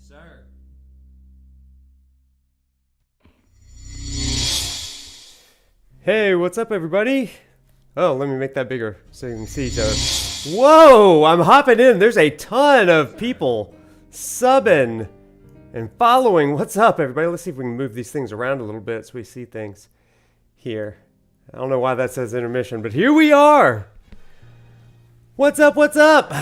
sir. Hey, what's up, everybody? Oh, let me make that bigger so you can see each other. Whoa, I'm hopping in. There's a ton of people subbing and following. What's up, everybody? Let's see if we can move these things around a little bit so we see things here. I don't know why that says intermission, but here we are. What's up? What's up?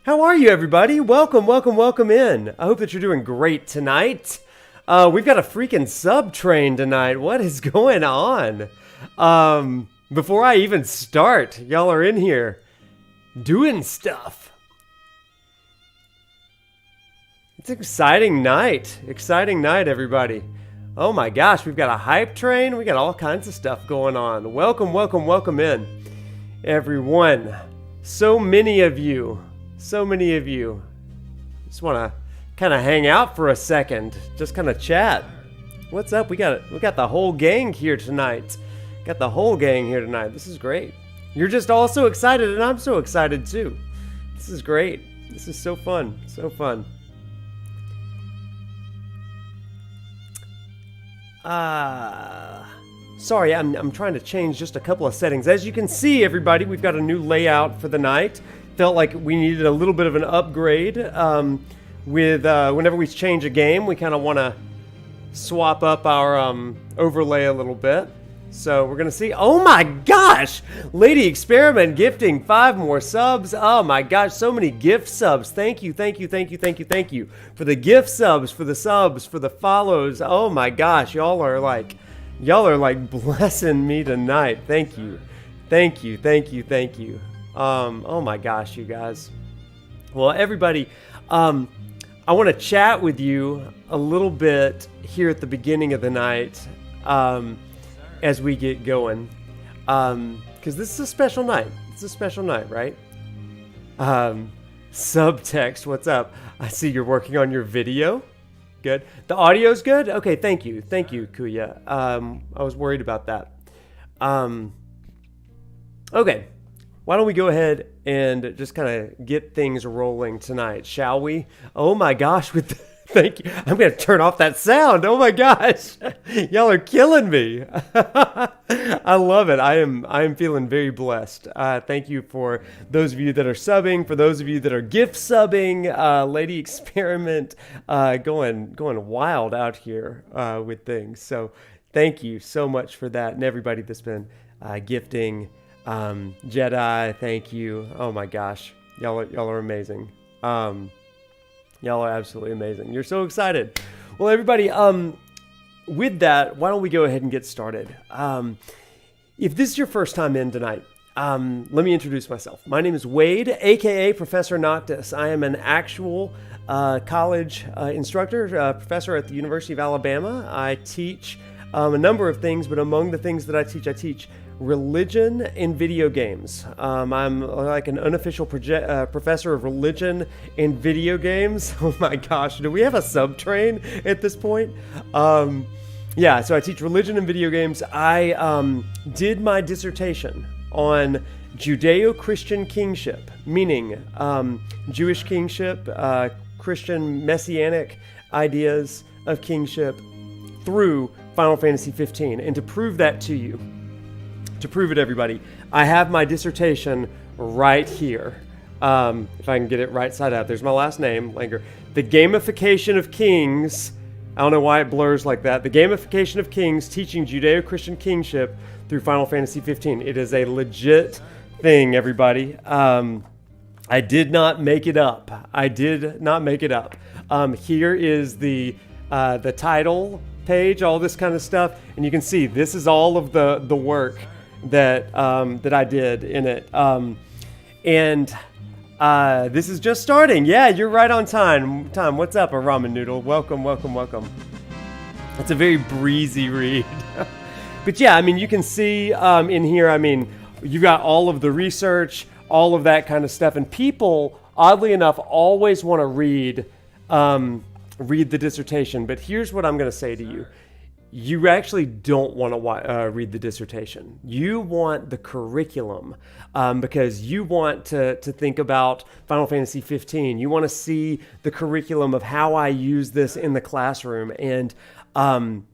How are you, everybody? Welcome, welcome, welcome in. I hope that you're doing great tonight. We've got a freaking sub train tonight. What is going on? Before I even start, y'all are in here doing stuff. It's an exciting night. Exciting night, everybody. Oh my gosh, we've got a hype train. We got all kinds of stuff going on. Welcome, welcome, welcome in, everyone. So many of you. So many of you. Just want to kind of hang out for a second. Just kind of chat. What's up? We got the whole gang here tonight. Got the whole gang here tonight. This is great. You're just all so excited, and I'm so excited too. This is great. This is so fun. So fun. Sorry, I'm trying to change just a couple of settings. As you can see, everybody, we've got a new layout for the night. Felt like we needed a little bit of an upgrade. Whenever we change a game, we kind of want to swap up our overlay a little bit. So we're going to see. Oh my gosh! Lady Experiment gifting 5 more subs. Oh my gosh, so many gift subs. Thank you, thank you, thank you, thank you, thank you. For the gift subs, for the follows. Oh my gosh, y'all are like blessing me tonight. Thank you. Thank you, thank you, thank you. Oh my gosh, you guys. Well, everybody, I want to chat with you a little bit here at the beginning of the night. As we get going, because this is a special night. It's a special night, right? Subtext, what's up? I see you're working on your video. Good. The audio's good? Okay, thank you, Kuya. I was worried about that. Okay, why don't we go ahead and just kind of get things rolling tonight, shall we? Oh my gosh, thank you. I'm going to turn off that sound. Oh my gosh. Y'all are killing me. I love it. I am feeling very blessed. Thank you for those of you that are subbing, for those of you that are gift subbing, Lady Experiment, going wild out here with things. So thank you so much for that. And everybody that's been gifting, Jedi, thank you. Oh my gosh. Y'all are amazing. Y'all are absolutely amazing. You're so excited. Well, everybody, with that, why don't we go ahead and get started? If this is your first time in tonight, let me introduce myself. My name is Wade, aka ProfNoctis. I am an actual college instructor, professor at the University of Alabama. I teach a number of things, but among the things that I teach religion in video games. I'm like an unofficial professor of religion in video games. Oh my gosh, do we have a sub-train at this point? Yeah, so I teach religion in video games. I did my dissertation on Judeo-Christian kingship, meaning Jewish kingship, Christian messianic ideas of kingship through Final Fantasy 15. And to prove that to you, to prove it, everybody, I have my dissertation right here. If I can get it right side up. There's my last name, Langer. The Gamification of Kings. I don't know why it blurs like that. The Gamification of Kings, teaching Judeo-Christian kingship through Final Fantasy 15. It is a legit thing, everybody. I did not make it up. I did not make it up. Here is the title page, all this kind of stuff, and you can see this is all of the work that I did in it. And this is just starting. Yeah, you're right on time. What's up, a ramen noodle? Welcome, welcome, welcome. It's a very breezy read. But yeah, I mean, you can see in here, I mean, you got all of the research, all of that kind of stuff. And people, oddly enough, always want to read the dissertation. But here's what I'm going to say to you. you actually don't want to read the dissertation. You want the curriculum because you want to think about Final Fantasy 15. You want to see the curriculum of how I use this in the classroom. And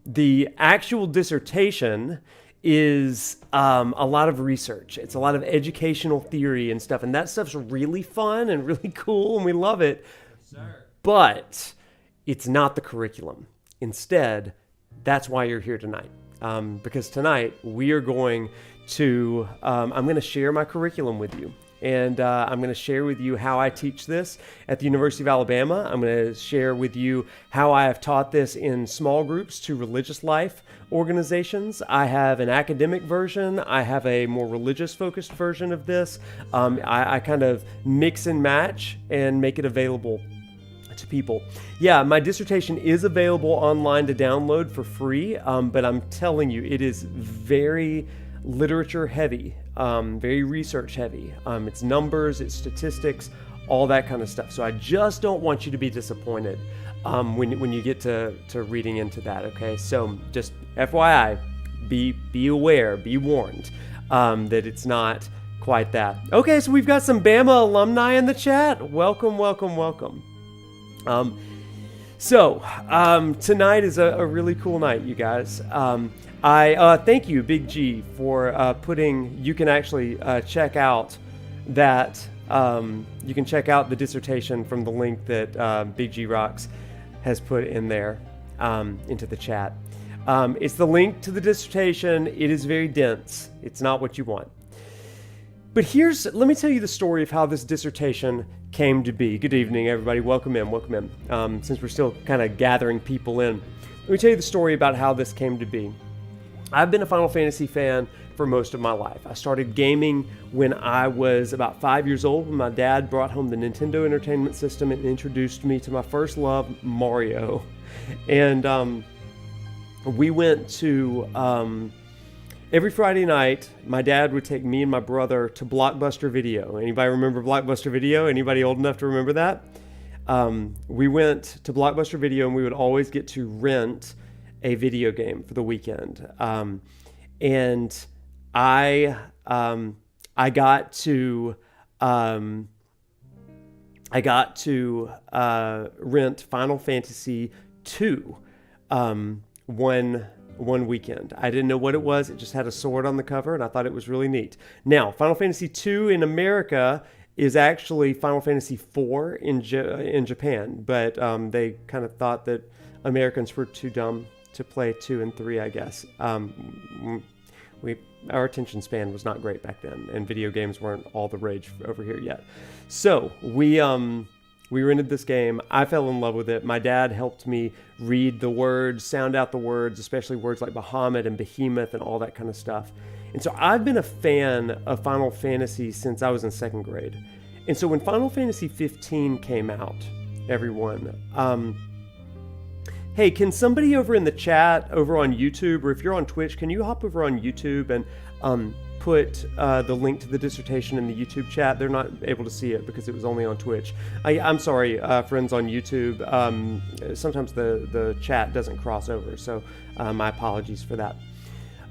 the actual dissertation is a lot of research. It's a lot of educational theory and stuff. And that stuff's really fun and really cool, and we love it. Sir. But it's not the curriculum. Instead, that's why you're here tonight. Because tonight we are going to, I'm going to share my curriculum with you. And I'm going to share with you how I teach this at the University of Alabama. I'm going to share with you how I have taught this in small groups to religious life organizations. I have an academic version. I have a more religious focused version of this. I kind of mix and match and make it available to people. Yeah, my dissertation is available online to download for free, but I'm telling you, it is very literature heavy, very research heavy. It's numbers, it's statistics, all that kind of stuff. So I just don't want you to be disappointed when you get to reading into that, okay? So just FYI, be aware, be warned that it's not quite that. Okay, so we've got some Bama alumni in the chat. Welcome, welcome, welcome. Tonight is a really cool night, you guys. I thank you, Big G, for putting. You can actually check out that. You can check out the dissertation from the link that Big G Rocks has put in there into the chat. It's the link to the dissertation. It is very dense. It's not what you want. But let me tell you the story of how this dissertation came to be. Good evening, everybody. Welcome in, welcome in. Since we're still kind of gathering people in, let me tell you the story about how this came to be. I've been a Final Fantasy fan for most of my life. I started gaming when I was about 5 years old, when my dad brought home the Nintendo Entertainment System and introduced me to my first love, Mario. And we went to... every Friday night, my dad would take me and my brother to Blockbuster Video. Anybody remember Blockbuster Video? Anybody old enough to remember that? We went to Blockbuster Video, and we would always get to rent a video game for the weekend. And I got to rent Final Fantasy II one weekend. I didn't know what it was. It just had a sword on the cover, and I thought it was really neat. Now, Final Fantasy II in America is actually Final Fantasy IV in Japan, but they kind of thought that Americans were too dumb to play 2 and 3, I guess. Our attention span was not great back then, and video games weren't all the rage over here yet. So we rented this game. I fell in love with it. My dad helped me read the words, sound out the words, especially words like Bahamut and Behemoth and all that kind of stuff. And so I've been a fan of Final Fantasy since I was in 2nd grade. And so when Final Fantasy 15 came out, everyone, hey, can somebody over in the chat, over on YouTube, or if you're on Twitch, can you hop over on YouTube and put the link to the dissertation in the YouTube chat? They're not able to see it because it was only on Twitch. I'm sorry, friends on YouTube. Sometimes the chat doesn't cross over, so my apologies for that.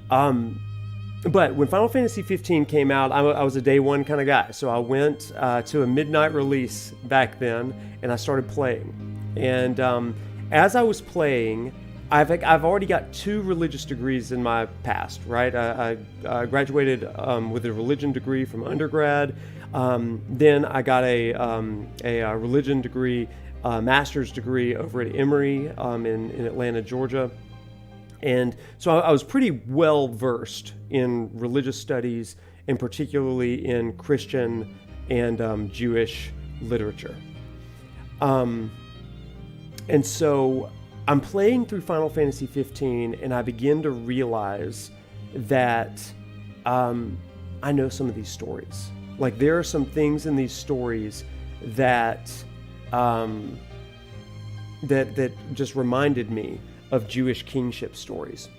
But when Final Fantasy 15 came out, I was a day one kind of guy. So I went to a midnight release back then, and I started playing. And as I was playing, I've already got 2 religious degrees in my past, right? I graduated with a religion degree from undergrad. Then I got a religion degree, master's degree over at Emory in Atlanta, Georgia. And so I was pretty well versed in religious studies, and particularly in Christian and Jewish literature. And so I'm playing through Final Fantasy 15, and I begin to realize that I know some of these stories. Like, there are some things in these stories that that just reminded me of Jewish kingship stories.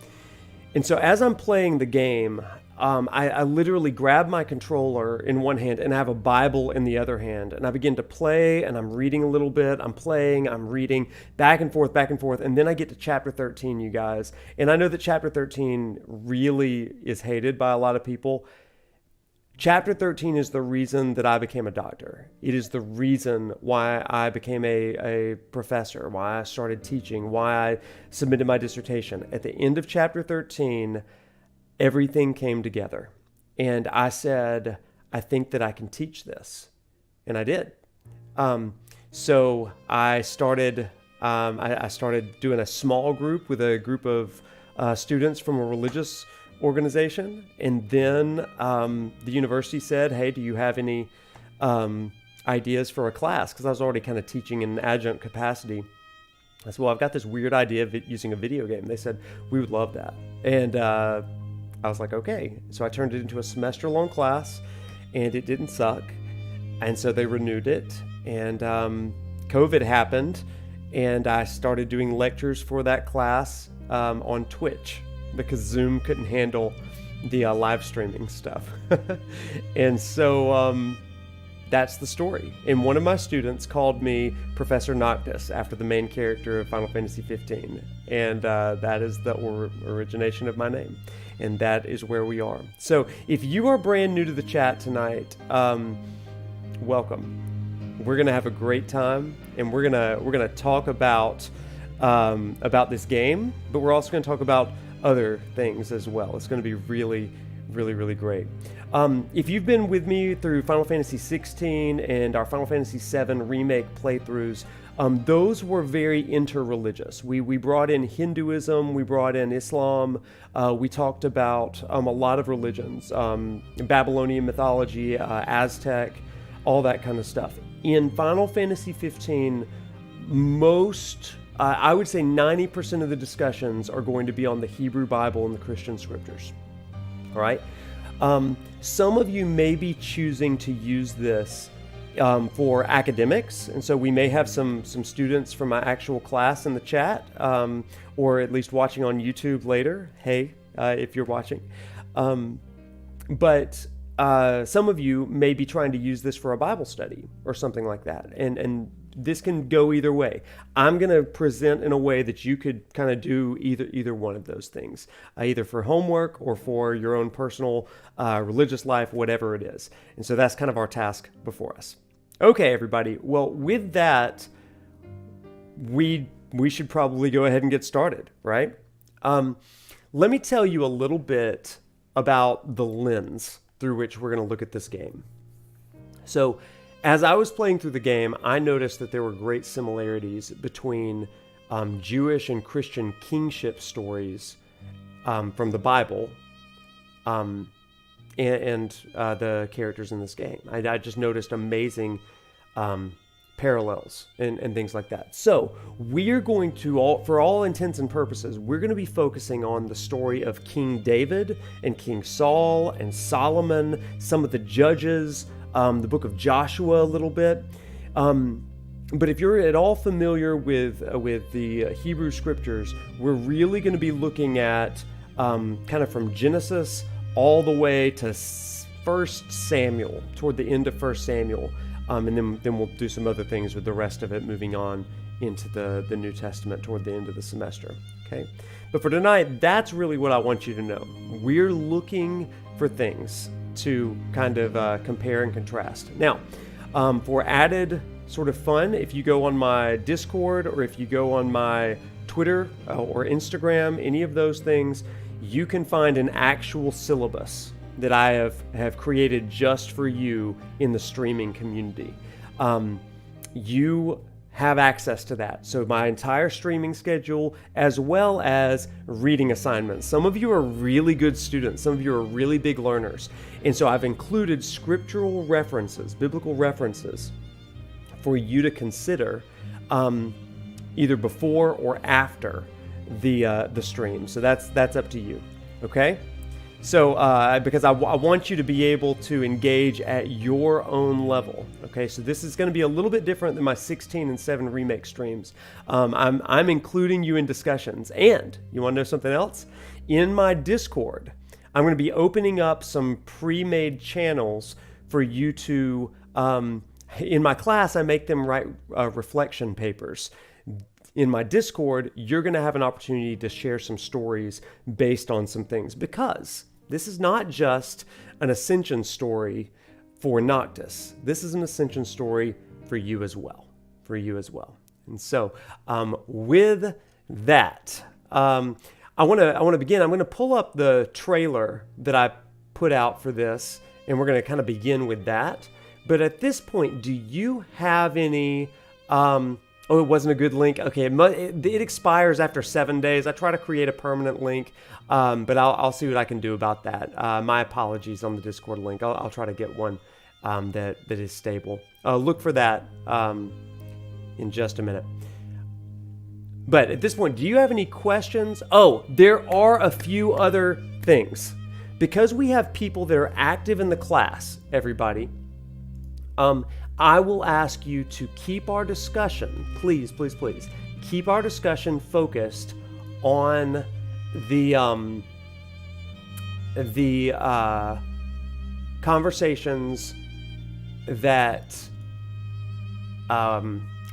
And so as I'm playing the game, I literally grab my controller in one hand and I have a Bible in the other hand. And I begin to play and I'm reading a little bit. I'm playing, I'm reading back and forth, back and forth. And then I get to chapter 13, you guys. And I know that chapter 13 really is hated by a lot of people. Chapter 13 is the reason that I became a doctor. It is the reason why I became a professor, why I started teaching, why I submitted my dissertation. At the end of chapter 13, everything came together. And I said, I think that I can teach this. And I did. So I started doing a small group with a group of students from a religious organization. And then the university said, hey, do you have any ideas for a class? Because I was already kind of teaching in an adjunct capacity. I said, well, I've got this weird idea of using a video game. They said, we would love that. And I was like, okay. So I turned it into a semester-long class, and it didn't suck. And so they renewed it. And COVID happened, and I started doing lectures for that class on Twitch, because Zoom couldn't handle the live streaming stuff. And so that's the story. And one of my students called me ProfNoctis after the main character of Final Fantasy 15. And that is the origination of my name. And that is where we are. So if you are brand new to the chat tonight, welcome. We're gonna have a great time, and we're gonna talk about this game, but we're also gonna talk about other things as well. It's going to be really, really, really great. If you've been with me through Final Fantasy 16 and our Final Fantasy 7 remake playthroughs, those were very interreligious. We brought in Hinduism, we brought in Islam, we talked about a lot of religions, Babylonian mythology, Aztec, all that kind of stuff. In Final Fantasy 15, I would say 90% of the discussions are going to be on the Hebrew Bible and the Christian scriptures. All right? Some of you may be choosing to use this for academics, and so we may have some students from my actual class in the chat, or at least watching on YouTube later. Hey, if you're watching. But some of you may be trying to use this for a Bible study or something like that, and this can go either way. I'm going to present in a way that you could kind of do either one of those things, either for homework or for your own personal religious life, whatever it is. And so that's kind of our task before us. Okay, everybody. Well, with that, we should probably go ahead and get started, right? Let me tell you a little bit about the lens through which we're going to look at this game. So, as I was playing through the game, I noticed that there were great similarities between Jewish and Christian kingship stories from the Bible and the characters in this game. I just noticed amazing parallels and things like that. So we're going to, for all intents and purposes, we're going to be focusing on the story of King David and King Saul and Solomon, some of the judges, the book of Joshua a little bit. But if you're at all familiar with the Hebrew scriptures, we're really going to be looking at kind of from Genesis all the way to 1 Samuel, toward the end of 1 Samuel. And then we'll do some other things with the rest of it, moving on into the New Testament toward the end of the semester. Okay? But for tonight, that's really what I want you to know. We're looking for things to kind of compare and contrast. Now, for added sort of fun, if you go on my Discord or if you go on my Twitter or Instagram, any of those things, you can find an actual syllabus that I have created just for you in the streaming community. You have access to that. So my entire streaming schedule, as well as reading assignments. Some of you are really good students. Some of you are really big learners. And so I've included scriptural references, biblical references, for you to consider either before or after the stream. So that's up to you. Okay? So, because I want you to be able to engage at your own level. Okay, so this is going to be a little bit different than my 16 and 7 remake streams. I'm including you in discussions. And you want to know something else? In my Discord, I'm going to be opening up some pre-made channels for you to, in my class, I make them write reflection papers. In my Discord, you're going to have an opportunity to share some stories based on some things, because this is not just an ascension story for Noctis. This is an ascension story for you as well. And so with that, I want to begin. I'm going to pull up the trailer that I put out for this, and we're going to kind of begin with that. But at this point, do you have any... Oh, it wasn't a good link. Okay, it expires after 7 days. I try to create a permanent link, but I'll see what I can do about that. My apologies on the Discord link. I'll try to get one that is stable. Look for that in just a minute. But at this point, do you have any questions? Oh, there are a few other things. Because we have people that are active in the class, everybody, I will ask you to keep our discussion, please, keep our discussion focused on the conversations that,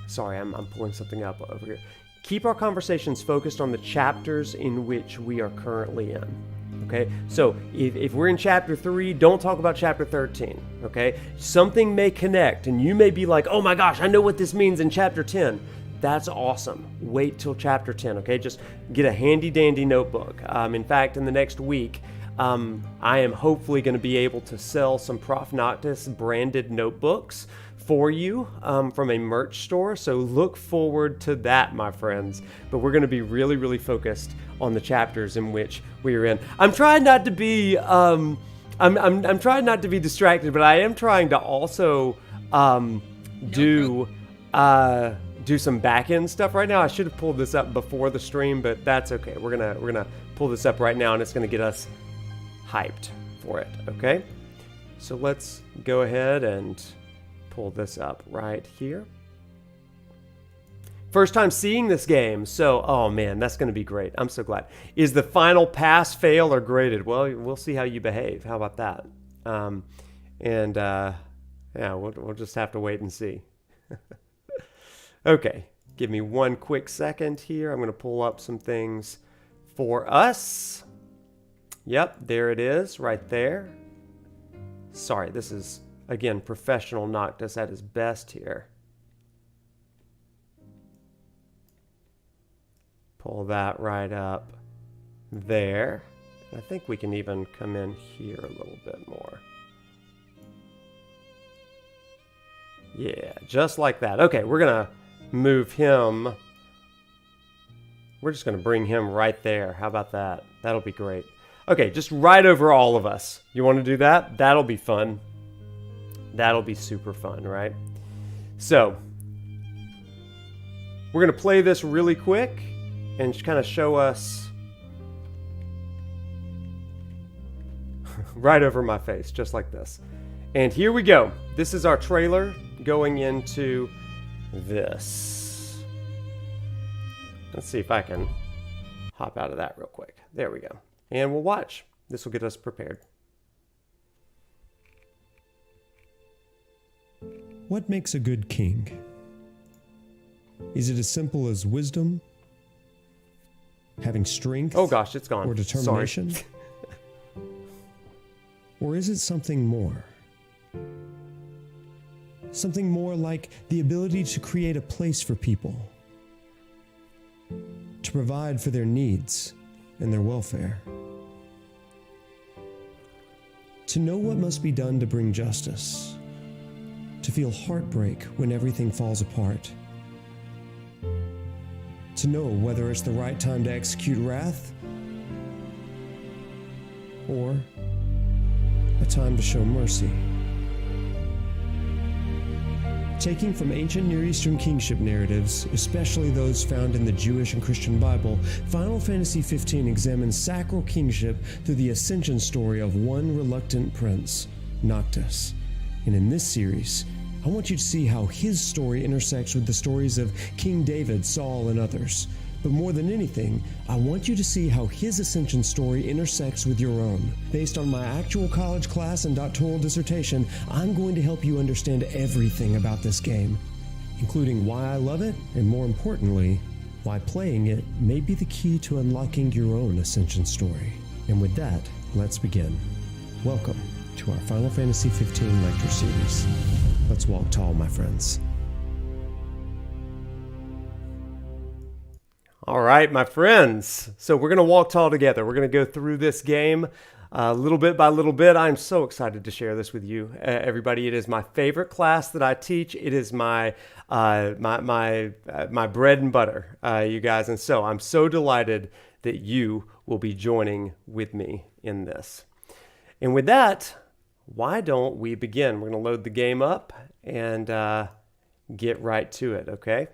sorry, I'm pulling something up over here. Keep our conversations focused on the chapters in which we are currently in. Okay, so if we're in chapter 3, don't talk about chapter 13, okay? Something may connect, and you may be like, oh my gosh, I know what this means in chapter 10. That's awesome. Wait till chapter 10, okay? Just get a handy-dandy notebook. In fact, in the next week, I am hopefully going to be able to sell some ProfNoctis branded notebooks for you from a merch store. So look forward to that, my friends. But we're going to be really, really focused on the chapters in which we are in. I'm trying not to be I'm trying not to be distracted, but I am trying to also do some back end stuff right now. I should have pulled this up before the stream, but that's okay. We're gonna pull this up right now, and it's gonna get us hyped for it. Okay, so let's go ahead and pull this up right here. First time seeing this game, so, oh man, that's going to be great. I'm so glad. Is the final pass, fail, or graded? Well, we'll see how you behave. How about that? Yeah, we'll just have to wait and see. Okay, give me one quick second here. I'm going to pull up some things for us. Yep, there it is, right there. Sorry, this is, again, professional Noctis at his best here. Pull that right up there. I think we can even come in here a little bit more. Yeah, just like that. Okay, we're gonna move him. We're just gonna bring him right there. How about that? That'll be great. Okay, just right over all of us. You want to do that? That'll be fun. That'll be super fun, right? So, we're gonna play this really quick and just kind of show us right over my face, just like this. And here we go. This is our trailer going into this. Let's see if I can hop out of that real quick. There we go. And we'll watch. This will get us prepared. What makes a good king? Is it as simple as wisdom? Having strength? Oh gosh, it's gone. Or determination? Or is it something more? Something more like the ability to create a place for people, to provide for their needs and their welfare, to know what must be done to bring justice, to feel heartbreak when everything falls apart, to know whether it's the right time to execute wrath or a time to show mercy. Taking from ancient Near Eastern kingship narratives, especially those found in the Jewish and Christian Bible, Final Fantasy XV examines sacral kingship through the ascension story of one reluctant prince, Noctis. And in this series, I want you to see how his story intersects with the stories of King David, Saul, and others, But more than anything, I want you to see how his ascension story intersects with your own. Based on my actual college class and doctoral dissertation, I'm going to help you understand everything about this game, including why I love it, and more importantly, why playing it may be the key to unlocking your own ascension story. And with that, let's begin. Welcome to our Final Fantasy XV lecture series. Let's walk tall, my friends. All right, my friends. So we're going to walk tall together. We're going to go through this game little bit by little bit. I'm so excited to share this with you, everybody. It is my favorite class that I teach. It is my my bread and butter, you guys. And so I'm so delighted that you will be joining with me in this. And with that, why don't we begin? We're going to load the game up and get right to it, okay?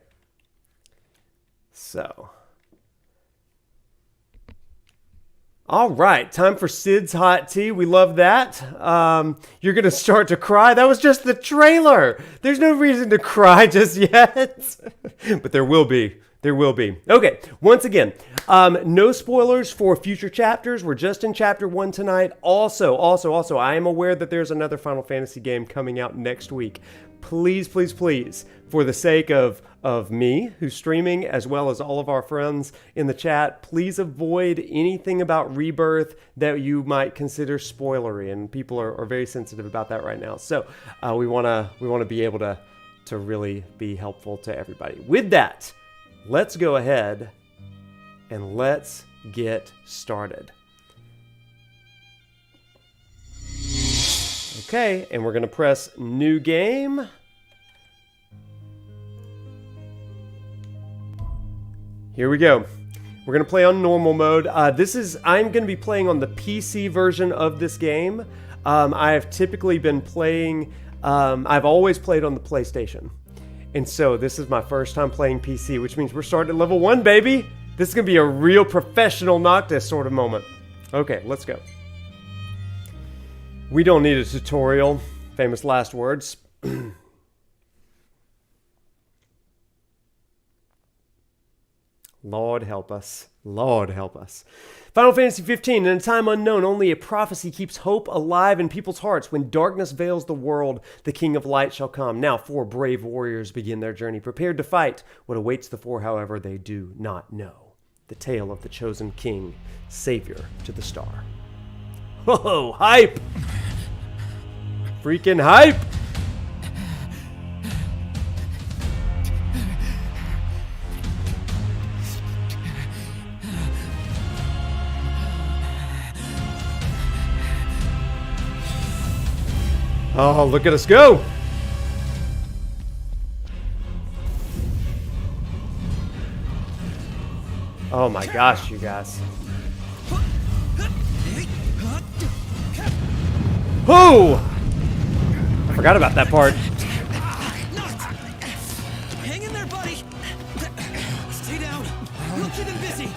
So, all right, time for Sid's hot tea. We love that. You're going to start to cry. That was just the trailer. There's no reason to cry just yet, but there will be. There will be. Okay, once again, no spoilers for future chapters. We're just in chapter 1 tonight. Also, I am aware that there's another Final Fantasy game coming out next week. Please, for the sake of me, who's streaming, as well as all of our friends in the chat, please avoid anything about Rebirth that you might consider spoilery, and people are very sensitive about that right now. So we want to be able to really be helpful to everybody. With that, let's go ahead and let's get started. Okay, and we're going to press new game. Here we go. We're going to play on normal mode. I'm going to be playing on the PC version of this game. I have typically been playing, I've always played on the PlayStation. And so this is my first time playing PC, which means we're starting at level 1, baby. This is going to be a real professional Noctis sort of moment. Okay, let's go. We don't need a tutorial. Famous last words. Lord help us. Lord help us. Final Fantasy XV, in a time unknown, only a prophecy keeps hope alive in people's hearts. When darkness veils the world, the King of Light shall come. Now 4 brave warriors begin their journey, prepared to fight. What awaits the 4, however, they do not know. The tale of the chosen king, savior to the star. Whoa, hype! Freaking hype! Oh, look at us go! Oh my gosh, you guys. Whoa! I forgot about that part. Hang in there, buddy. Stay down. We'll keep him busy.